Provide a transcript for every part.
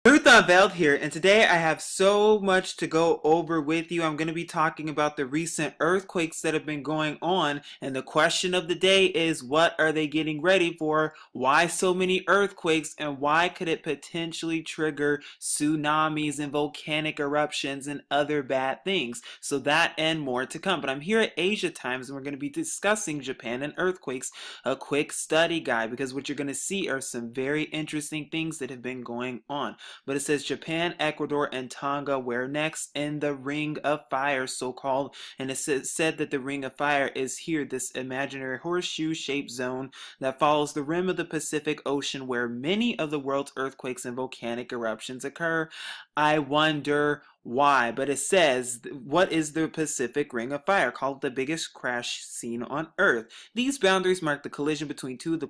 Ruth Unveiled here, and today I have so much to go over with you. I'm going to be talking about the recent earthquakes that have been going on, and the question of the day is, what are they getting ready for? Why so many earthquakes, and why could it potentially trigger tsunamis and volcanic eruptions and other bad things? So that and more to come. But I'm here at Asia Times, and we're going to be discussing Japan and earthquakes, a quick study guide, because what you're going to see are some very interesting things that have been going on. But it says Japan, Ecuador, and Tonga were next in the Ring of Fire, so called. And it said that the Ring of Fire is here, this imaginary horseshoe shaped zone that follows the rim of the Pacific Ocean where many of the world's earthquakes and volcanic eruptions occur. I wonder why, but it says, what is the Pacific Ring of Fire? Called the biggest crash seen on Earth. These boundaries mark the collision between two of the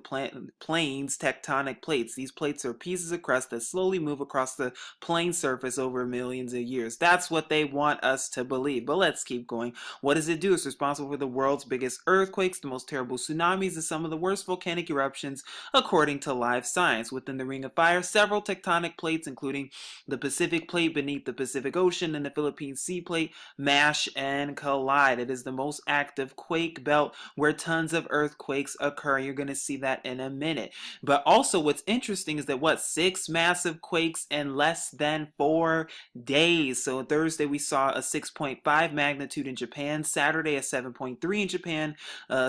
plane's tectonic plates. These plates are pieces of crust that slowly move across the plane surface over millions of years. That's what they want us to believe. But let's keep going. What does it do? It's responsible for the world's biggest earthquakes, the most terrible tsunamis, and some of the worst volcanic eruptions, according to Live Science. Within the Ring of Fire, several tectonic plates, including the Pacific Plate beneath the Pacific Ocean and the Philippine Sea Plate, mash and collide. It is the most active quake belt where tons of earthquakes occur. You're going to see that in a minute. But also what's interesting is that six massive quakes in less than 4 days. So Thursday we saw a 6.5 magnitude in Japan, Saturday a 7.3 in Japan,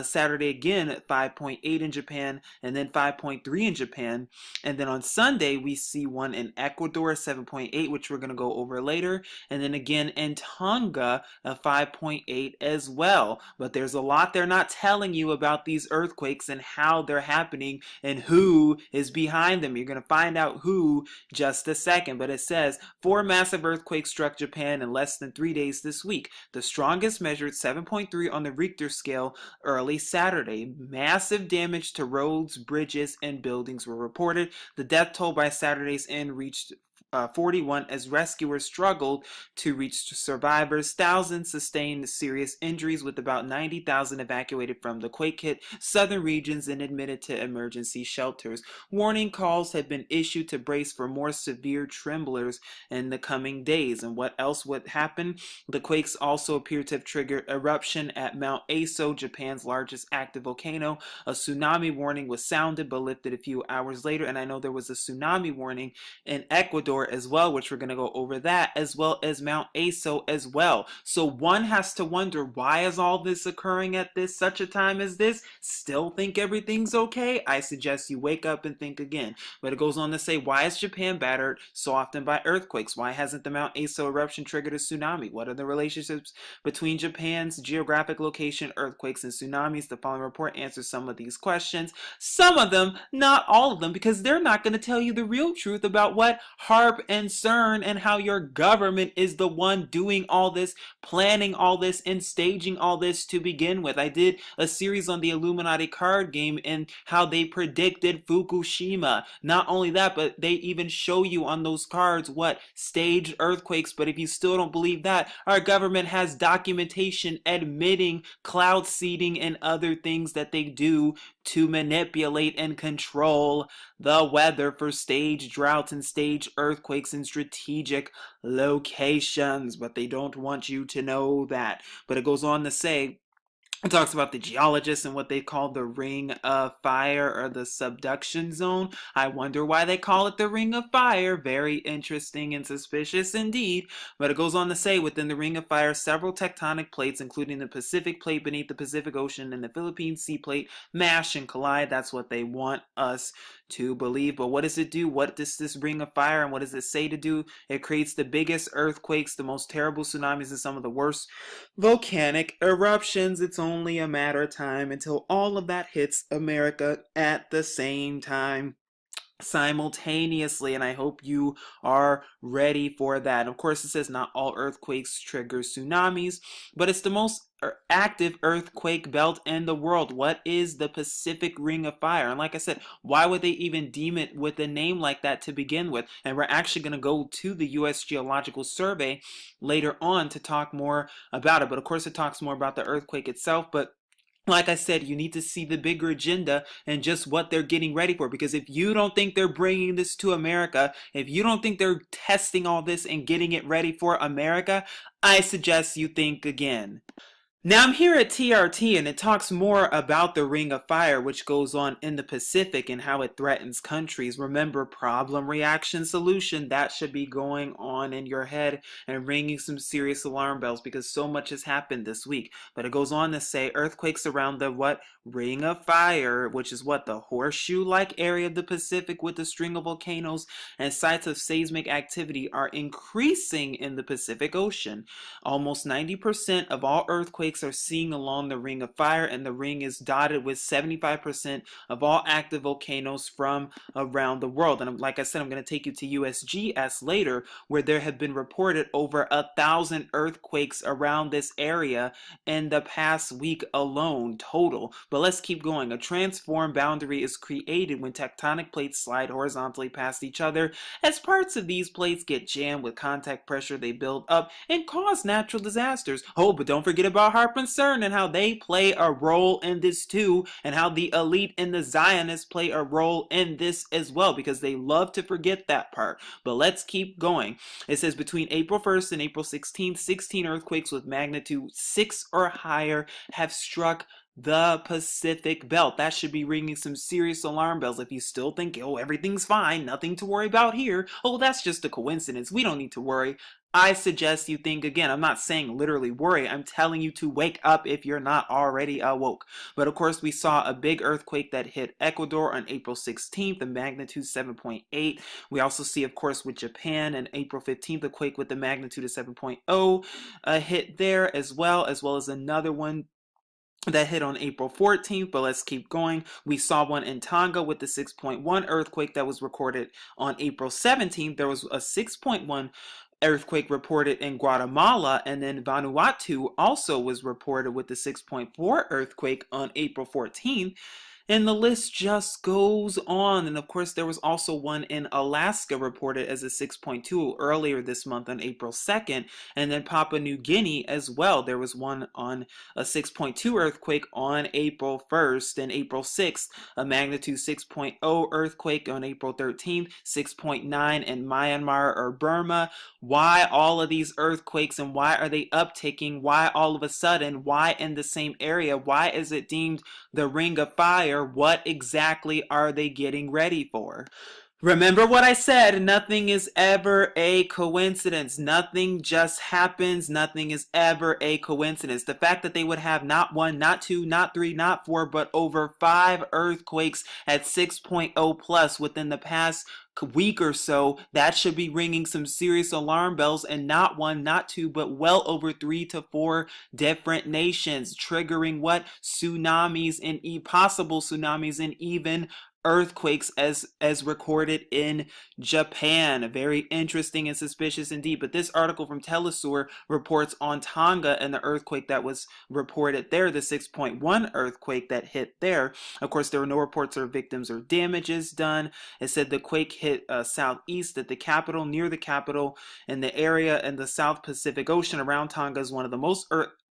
Saturday again at 5.8 in Japan, and then 5.3 in Japan. And then on Sunday we see one in Ecuador, 7.8, which we're going to go over later, and then again in Tonga, a 5.8 as well. But there's a lot they're not telling you about these earthquakes and how they're happening and who is behind them. You're going to find out who just a second. But it says 4 massive earthquakes struck Japan in less than 3 days this week. The strongest measured 7.3 on the Richter scale early Saturday. Massive damage to roads, bridges, and buildings were reported. The death toll by Saturday's end reached 41 as rescuers struggled to reach survivors. Thousands sustained serious injuries, with about 90,000 evacuated from the quake-hit southern regions and admitted to emergency shelters. Warning calls have been issued to brace for more severe tremblers in the coming days. And what else would happen? The quakes also appear to have triggered eruption at Mount Aso, Japan's largest active volcano. A tsunami warning was sounded but lifted a few hours later. And I know there was a tsunami warning in Ecuador as well, which we're going to go over that, as well as Mount Aso as well. So one has to wonder, why is all this occurring at such a time as this? Still think everything's okay? I suggest you wake up and think again. But it goes on to say, why is Japan battered so often by earthquakes? Why hasn't the Mount Aso eruption triggered a tsunami? What are the relationships between Japan's geographic location, earthquakes, and tsunamis? The following report answers some of these questions. Some of them, not all of them, because they're not going to tell you the real truth about what HAARP and CERN and how your government is the one doing all this, planning all this, and staging all this to begin with. I did a series on the Illuminati card game and how they predicted Fukushima. Not only that, but they even show you on those cards what staged earthquakes. But if you still don't believe that, our government has documentation admitting cloud seeding and other things that they do to manipulate and control the weather for staged droughts and staged earthquakes in strategic locations. But they don't want you to know that. But it goes on to say, it talks about the geologists and what they call the Ring of Fire, or the subduction zone. I wonder why they call it the Ring of Fire. Very interesting and suspicious indeed. But it goes on to say, within the Ring of Fire, several tectonic plates, including the Pacific Plate beneath the Pacific Ocean and the Philippine Sea Plate, mash and collide. That's what they want us to believe. But what does it do? What does this Ring of Fire, and what does it say to do? It creates the biggest earthquakes, the most terrible tsunamis, and some of the worst volcanic eruptions. It's only a matter of time until all of that hits America at the same time, simultaneously, and I hope you are ready for that. Of course, it says not all earthquakes trigger tsunamis, but it's the most active earthquake belt in the world. What is the Pacific Ring of Fire? And like I said, why would they even deem it with a name like that to begin with? And we're actually going to go to the U.S. Geological Survey later on to talk more about it. But of course, it talks more about the earthquake itself. But Like I said, you need to see the bigger agenda and just what they're getting ready for. Because if you don't think they're bringing this to America, if you don't think they're testing all this and getting it ready for America, I suggest you think again. Now I'm here at TRT and it talks more about the Ring of Fire, which goes on in the Pacific and how it threatens countries. Remember, problem, reaction, solution. That should be going on in your head and ringing some serious alarm bells because so much has happened this week. But it goes on to say earthquakes around the what? Ring of Fire, which is what? The horseshoe-like area of the Pacific with the string of volcanoes and sites of seismic activity are increasing in the Pacific Ocean. Almost 90% of all earthquakes are seen along the Ring of Fire, and the ring is dotted with 75% of all active volcanoes from around the world. And like I said, I'm going to take you to USGS later, where there have been reported over 1,000 earthquakes around this area in the past week alone total. But let's keep going. A transform boundary is created when tectonic plates slide horizontally past each other. As parts of these plates get jammed with contact pressure, they build up and cause natural disasters. Oh, but don't forget about Harp and CERN and how they play a role in this too, and how the elite and the Zionists play a role in this as well, because they love to forget that part. But let's keep going. It says between April 1st and April 16th, 16 earthquakes with magnitude 6 or higher have struck the Pacific Belt. That should be ringing some serious alarm bells. If you still think, oh, everything's fine, nothing to worry about here, oh, that's just a coincidence, we don't need to worry, I suggest you think again. I'm not saying literally worry, I'm telling you to wake up if you're not already awoke. But of course, we saw a big earthquake that hit Ecuador on April 16th, the magnitude 7.8. We also see, of course, with Japan on April 15th, a quake with the magnitude of 7.0 hit there, as well as another one that hit on April 14th, but let's keep going. We saw one in Tonga with the 6.1 earthquake that was recorded on April 17th. There was a 6.1 earthquake reported in Guatemala, and then Vanuatu also was reported with the 6.4 earthquake on April 14th. And the list just goes on. And of course, there was also one in Alaska reported as a 6.2 earlier this month on April 2nd. And then Papua New Guinea as well. There was one on a 6.2 earthquake on April 1st and April 6th, a magnitude 6.0 earthquake on April 13th, 6.9 in Myanmar or Burma. Why all of these earthquakes and why are they upticking? Why all of a sudden? Why in the same area? Why is it deemed the Ring of Fire? What exactly are they getting ready for? Remember what I said, nothing is ever a coincidence. Nothing just happens. Nothing is ever a coincidence. The fact that they would have not one, not two, not three, not four, but over 5 earthquakes at 6.0 plus within the past week or so, that should be ringing some serious alarm bells, and not one, not two, but well over 3 to 4 different nations, triggering what? Tsunamis and possible tsunamis and even earthquakes as recorded in Japan. Very interesting and suspicious indeed. But this article from Telesur reports on Tonga and the earthquake that was reported there, the 6.1 earthquake that hit there. Of course, there were no reports of victims or damages done. It said the quake hit southeast at the capital, near the capital, in the area in the South Pacific Ocean around Tonga is one of the most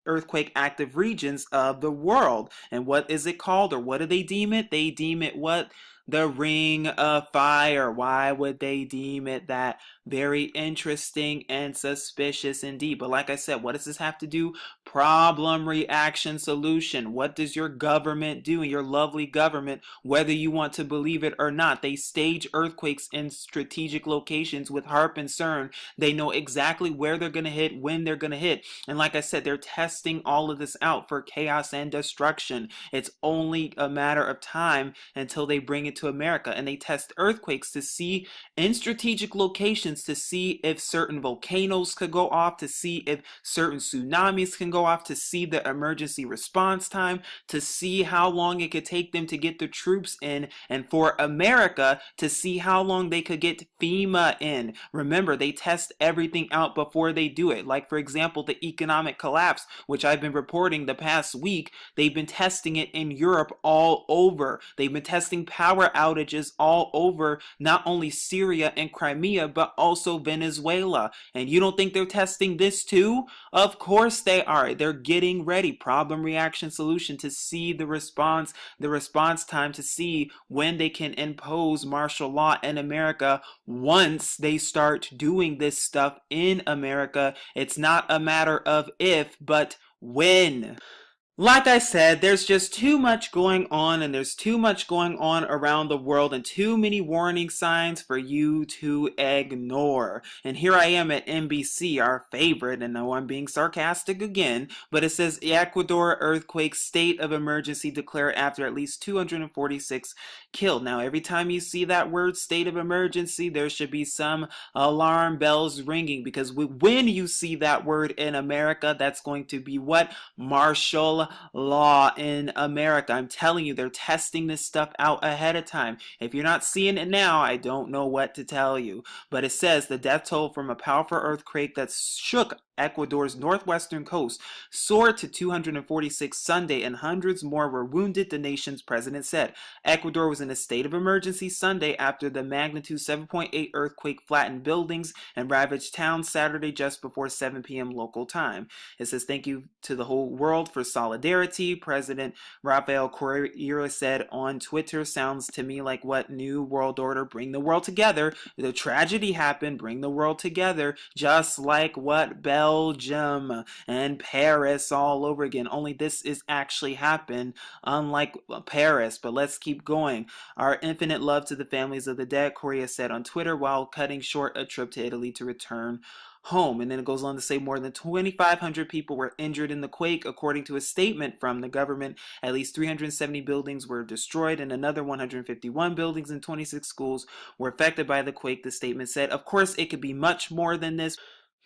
earthquake active regions of the world. And what is it called, or what do they deem it? They deem it what? The Ring of Fire. Why would they deem it that? Very interesting and suspicious indeed. But like I said, what does this have to do? Problem, reaction, solution. What does your government do? Your lovely government, whether you want to believe it or not, they stage earthquakes in strategic locations with HAARP and CERN. They know exactly where they're going to hit, when they're going to hit. And like I said, they're testing all of this out for chaos and destruction. It's only a matter of time until they bring it to America. And they test earthquakes to see in strategic locations, to see if certain volcanoes could go off, to see if certain tsunamis can go off, to see the emergency response time, to see how long it could take them to get the troops in, and for America to see how long they could get FEMA in. Remember, they test everything out before they do it. Like, for example, the economic collapse, which I've been reporting the past week, they've been testing it in Europe all over. They've been testing power power outages all over not only Syria and Crimea, but also Venezuela. And you don't think they're testing this too? Of course they are. They're getting ready. Problem, reaction, solution to see the response time to see when they can impose martial law in America once they start doing this stuff in America. It's not a matter of if, but when. Like I said, there's just too much going on, and there's too much going on around the world, and too many warning signs for you to ignore. And here I am at NBC, our favorite, and no, I'm being sarcastic again, but it says Ecuador earthquake state of emergency declared after at least 246 killed. Now, every time you see that word state of emergency, there should be some alarm bells ringing, because when you see that word in America, that's going to be what? Martial law in America. I'm telling you, they're testing this stuff out ahead of time. If you're not seeing it now, I don't know what to tell you. But it says the death toll from a powerful earthquake that shook Ecuador's northwestern coast soared to 246 Sunday, and hundreds more were wounded, the nation's president said. Ecuador was in a state of emergency Sunday after the magnitude 7.8 earthquake flattened buildings and ravaged towns Saturday just before 7 p.m. local time. It says, thank you to the whole world for solidarity. President Rafael Correa said on Twitter. Sounds to me like what New World Order, bring the world together. The tragedy happened, bring the world together, just like what Belgium and Paris all over again. Only this is actually happened, unlike Paris. But let's keep going. Our infinite love to the families of the dead, Correa said on Twitter, while cutting short a trip to Italy to return home. And then it goes on to say more than 2,500 people were injured in the quake, according to a statement from the government. At least 370 buildings were destroyed, and another 151 buildings and 26 schools were affected by the quake, the statement said. Of course, it could be much more than this,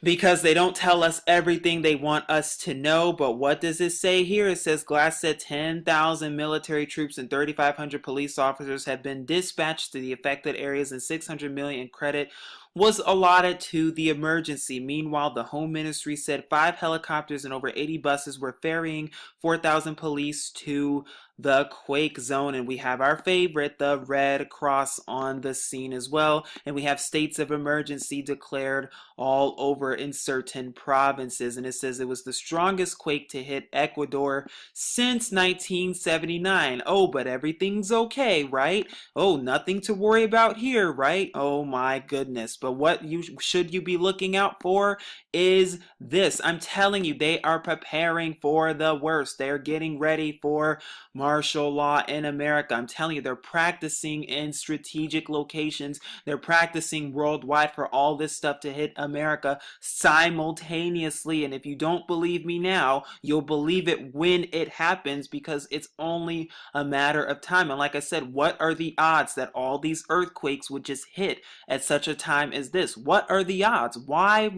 because they don't tell us everything they want us to know. But what does it say here? It says Glass said 10,000 military troops and 3,500 police officers have been dispatched to the affected areas, and 600 million in credit was allotted to the emergency. Meanwhile, the Home Ministry said 5 helicopters and over 80 buses were ferrying 4,000 police to the quake zone. And we have our favorite, the Red Cross, on the scene as well. And we have states of emergency declared all over in certain provinces. And it says it was the strongest quake to hit Ecuador since 1979. Oh, but everything's okay, right? Oh, nothing to worry about here, right? Oh my goodness. But what should you be looking out for is this. I'm telling you, they are preparing for the worst. They're getting ready for martial law in America. I'm telling you, they're practicing in strategic locations. They're practicing worldwide for all this stuff to hit America simultaneously. And if you don't believe me now, you'll believe it when it happens, because it's only a matter of time. And like I said, what are the odds that all these earthquakes would just hit at such a time as this? What are the odds? Why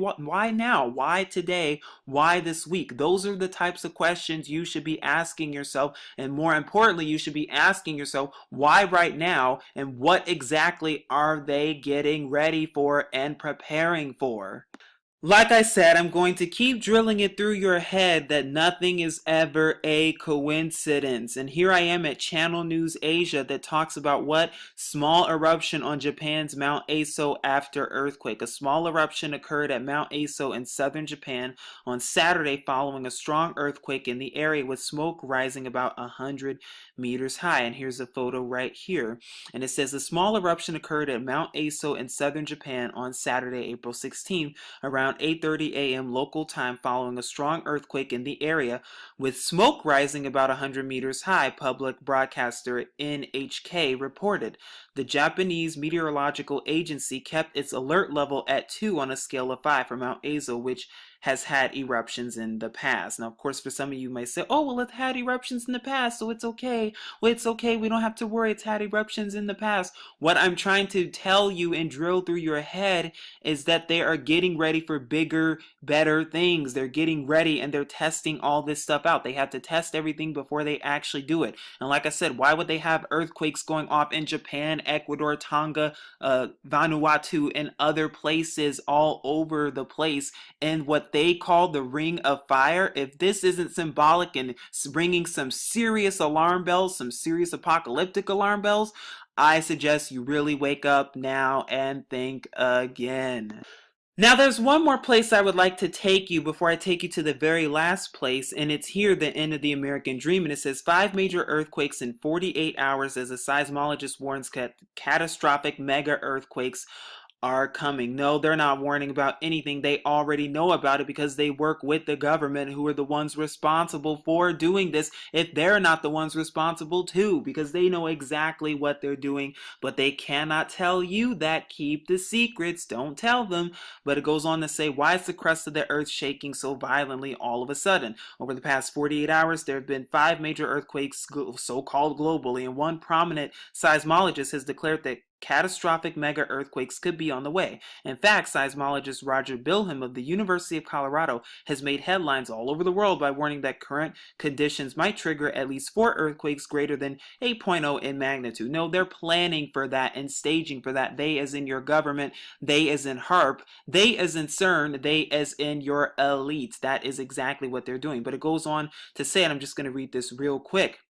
now? Why today? Why this week? Those are the types of questions you should be asking yourself. And more importantly, you should be asking yourself, why right now? And what exactly are they getting ready for and preparing for? Like I said, I'm going to keep drilling it through your head that nothing is ever a coincidence. And here I am at Channel News Asia that talks about what? Small eruption on Japan's Mount Aso after earthquake. A small eruption occurred at Mount Aso in southern Japan on Saturday following a strong earthquake in the area, with smoke rising about 100 meters high. And here's a photo right here. And it says a small eruption occurred at Mount Aso in southern Japan on Saturday, April 16th, around 8:30 a.m. local time, following a strong earthquake in the area, with smoke rising about 100 meters high, public broadcaster NHK reported. The Japanese Meteorological Agency kept its alert level at 2 on a scale of 5 for Mount Aso, which has had eruptions in the past. Now, of course, for some of you might say, oh, well, it's had eruptions in the past, so it's okay. Well, it's okay. We don't have to worry. It's had eruptions in the past. What I'm trying to tell you and drill through your head is that they are getting ready for bigger, better things. They're getting ready and they're testing all this stuff out. They have to test everything before they actually do it. And like I said, why would they have earthquakes going off in Japan, Ecuador, Tonga, Vanuatu, and other places all over the place, and what they call the Ring of Fire? If this isn't symbolic and ringing some serious alarm bells, some serious apocalyptic alarm bells, I suggest you really wake up now and think again. Now, there's one more place I would like to take you before I take you to the very last place, and it's here, the end of the American dream. And it says 5 major earthquakes in 48 hours as a seismologist warns catastrophic mega earthquakes are coming. No, they're not warning about anything. They already know about it because they work with the government, who are the ones responsible for doing this, if they're not the ones responsible too, because they know exactly what they're doing, but they cannot tell you that. Keep the secrets, don't tell them. But it goes on to say, why is the crust of the earth shaking so violently all of a sudden? Over the past 48 hours, there have been 5 major earthquakes, so-called globally, and one prominent seismologist has declared that catastrophic mega earthquakes could be on the way. In fact, seismologist Roger Bilham of the University of Colorado has made headlines all over the world by warning that current conditions might trigger at least 4 earthquakes greater than 8.0 in magnitude. No, they're planning for that and staging for that. They as in your government, they as in HAARP, they as in CERN, they as in your elites. That is exactly what they're doing. But it goes on to say, and I'm just going to read this real quick,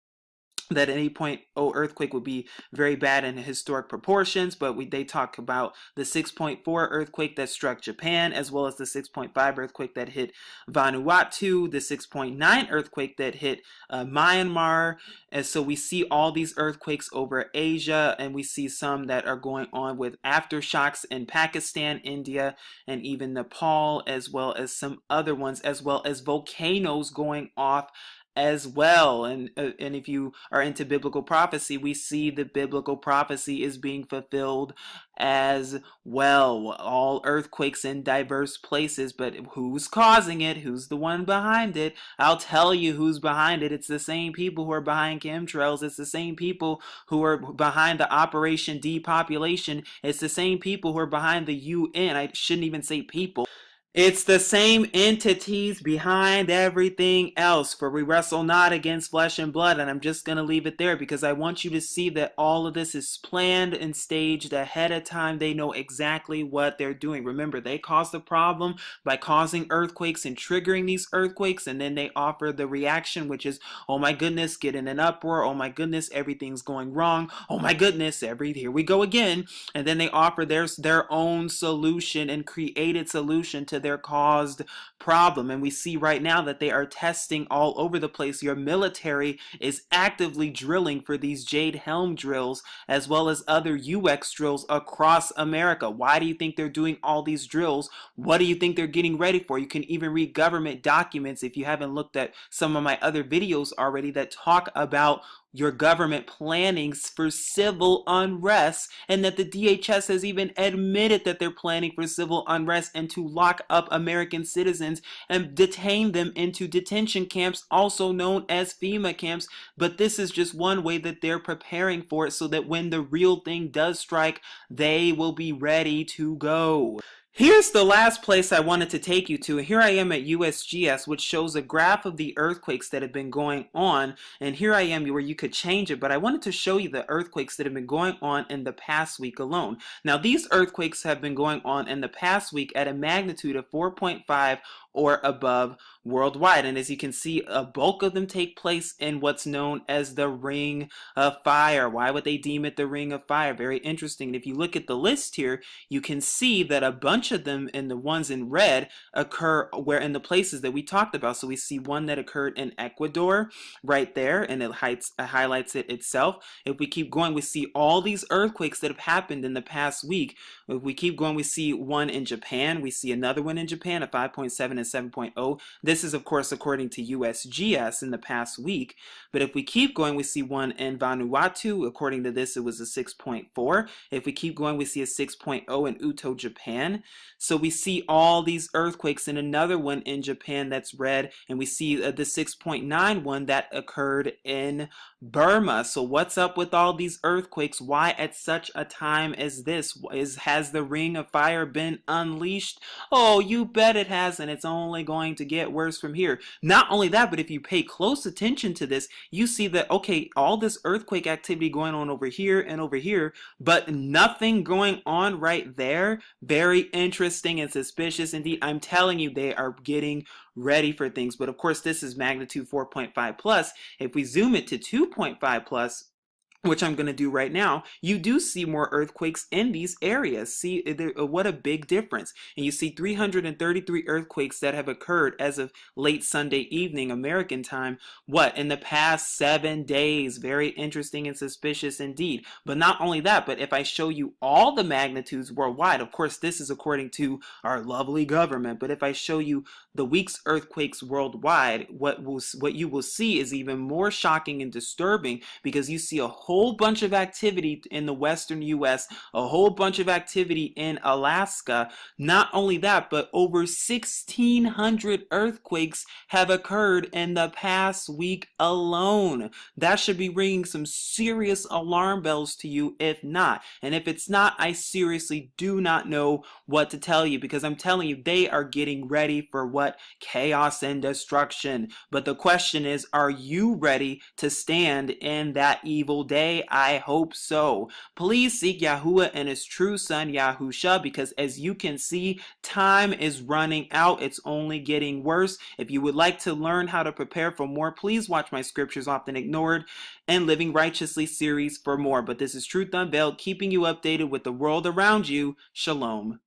that an 8.0 earthquake would be very bad in historic proportions, but they talk about the 6.4 earthquake that struck Japan, as well as the 6.5 earthquake that hit Vanuatu, the 6.9 earthquake that hit Myanmar. And so we see all these earthquakes over Asia, and we see some that are going on with aftershocks in Pakistan, India, and even Nepal, as well as some other ones, as well as volcanoes going off as well. And if you are into biblical prophecy, we see the biblical prophecy is being fulfilled as well. All earthquakes in diverse places, but who's causing it? Who's the one behind it? I'll tell you who's behind it. It's the same people who are behind chemtrails. It's the same people who are behind the Operation Depopulation. It's the same people who are behind the UN. I shouldn't even say people. It's the same entities behind everything else, for we wrestle not against flesh and blood. And I'm just going to leave it there because I want you to see that all of this is planned and staged ahead of time. They know exactly what they're doing. Remember, they caused the problem by causing earthquakes and triggering these earthquakes, and then they offer the reaction, which is, oh my goodness, get in an uproar. Oh my goodness, everything's going wrong. Oh my goodness, here we go again. And then they offer their own solution and created solution to their caused problem. And we see right now that they are testing all over the place. Your military is actively drilling for these Jade Helm drills, as well as other UX drills across America. Why do you think they're doing all these drills? What do you think they're getting ready for? You can even read government documents if you haven't looked at some of my other videos already that talk about your government planning for civil unrest, and that the DHS has even admitted that they're planning for civil unrest and to lock up American citizens and detain them into detention camps, also known as FEMA camps. But this is just one way that they're preparing for it, so that when the real thing does strike, they will be ready to go. Here's the last place I wanted to take you to. Here I am at USGS, which shows a graph of the earthquakes that have been going on. And here I am where you could change it, but I wanted to show you the earthquakes that have been going on in the past week alone. Now, these earthquakes have been going on in the past week at a magnitude of 4.5 or above worldwide. And as you can see, a bulk of them take place in what's known as the Ring of Fire. Why would they deem it the Ring of Fire? Very interesting. And if you look at the list here, you can see that a bunch of them, and the ones in red, occur where in the places that we talked about. So we see one that occurred in Ecuador right there, and it highlights it itself. If we keep going, we see all these earthquakes that have happened in the past week. If we keep going, we see one in Japan. We see another one in Japan, a 5.7 and 7.0. This is, of course, according to USGS in the past week. But if we keep going, we see one in Vanuatu. According to this, it was a 6.4. If we keep going, we see a 6.0 in Uto, Japan. So we see all these earthquakes, and another one in Japan that's red, and we see the 6.9 one that occurred in Burma. So what's up with all these earthquakes? Why at such a time as this? Has the Ring of Fire been unleashed? Oh, you bet it has, and it's only going to get worse from here. Not only that, but if you pay close attention to this, you see that, okay, all this earthquake activity going on over here and over here, but nothing going on right there. Very interesting and suspicious indeed. I'm telling you, they are getting ready for things. But of course, this is magnitude 4.5 plus. If we zoom it to 2.5 plus, which I'm going to do right now, you do see more earthquakes in these areas. See, what a big difference. And you see 333 earthquakes that have occurred as of late Sunday evening, American time, what, in the past 7 days. Very interesting and suspicious indeed. But not only that, but if I show you all the magnitudes worldwide, of course, this is according to our lovely government, but if I show you the week's earthquakes worldwide, what you will see is even more shocking and disturbing, because you see a whole bunch of activity in the western US, a whole bunch of activity in Alaska. Not only that, but over 1,600 earthquakes have occurred in the past week alone. That should be ringing some serious alarm bells to you, if not. And if it's not, I seriously do not know what to tell you, because I'm telling you, they are getting ready for what? Chaos and destruction. But the question is, are you ready to stand in that evil day? I hope so. Please seek Yahuwah and his true son Yahusha, because as you can see, time is running out. It's only getting worse. If you would like to learn how to prepare for more, please watch my Scriptures Often Ignored and Living Righteously series for more. But this is Truth Unveiled, keeping you updated with the world around you. Shalom.